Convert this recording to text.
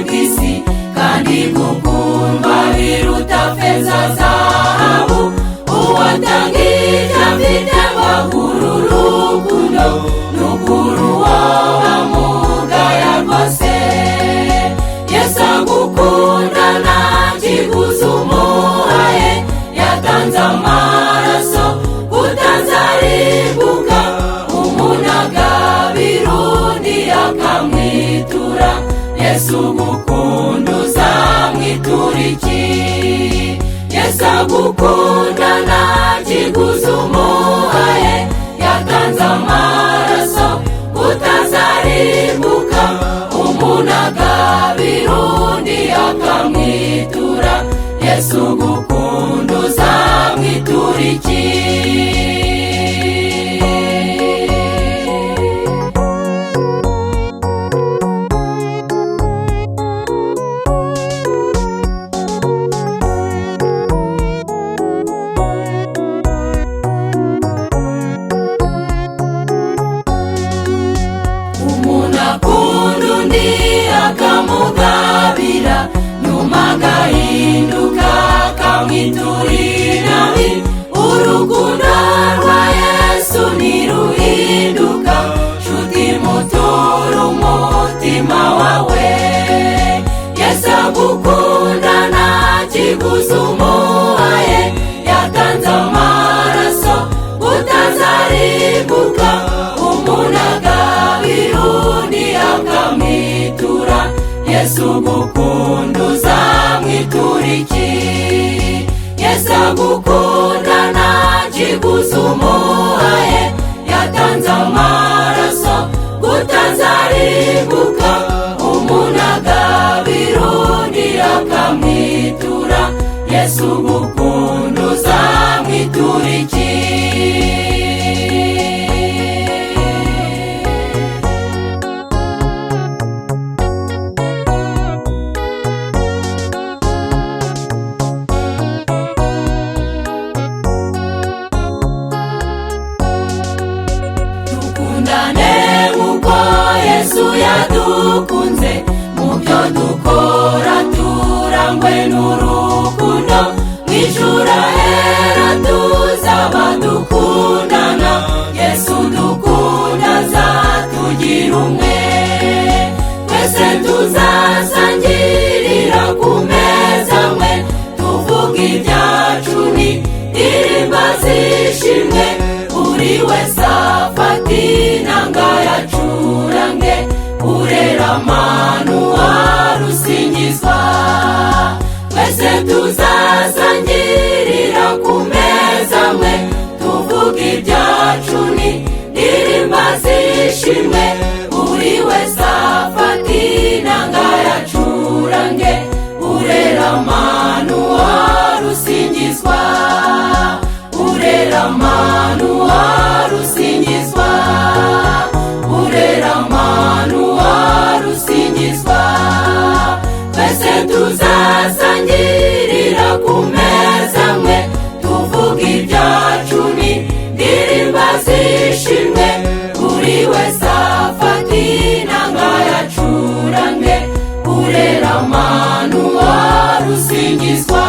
bw'isi kandi gukundwa biruta feza zahabu uwatangije afite baguru urukundo n'ukuri uwo bamugaya rwose Yesu agukunda nta kiguzi umuhaye yatanze amaraso utazaribuka umuntu agabira undi akamwitura Yesu ugukunda uzamwitura iki Yesu agukunda nta kiguzi umuhaye yatanze amaraso utazaribuka umuntu agabira undi akamwitura Yesu ugukunda uzamwitura iki umuntu akunda undi akamugabira nyuma agahinduka akamwitura inabi urukundo rwa Yesu ntiruhinduka nshuti mutura umutima wawe Yesu agukunda nta kiguzi umuhaye yatanze amaraso utazaribuka umuntu agabira undi akamwitura Yesu ugukunda uzamwitura iki Yesu agukunda nta kiguzi umuhaye yatanze amaraso utazaribuka umuntu agabira undi akamwitura Yesu ugukunda uzamwitura iki dukundane nk'uko Yesu yadukunze mu byo dukora turangwe n'urukundo mw'ijuru hera tuzaba dukundana Yesu dukunda azatugira umwe twese tuzasangirira ku meza amwe tuvuga ibyacu n'indirimbo zishimwe buri wese afata inanga yacurange urera manu warusingizwa twese tuzasangirira ku meza amwe tuvuga ibyacu n'indirimbo zishimwe buri wese afata inanga yacurange urera manu warusingizwa urera manu warusingizwa urera manu warusingizwa twese tuzasangirira ku meza amwe tuvuga ibyacu n'indirimbo zishimwe buri wese afata inanga yacurange urera manu warusingizwa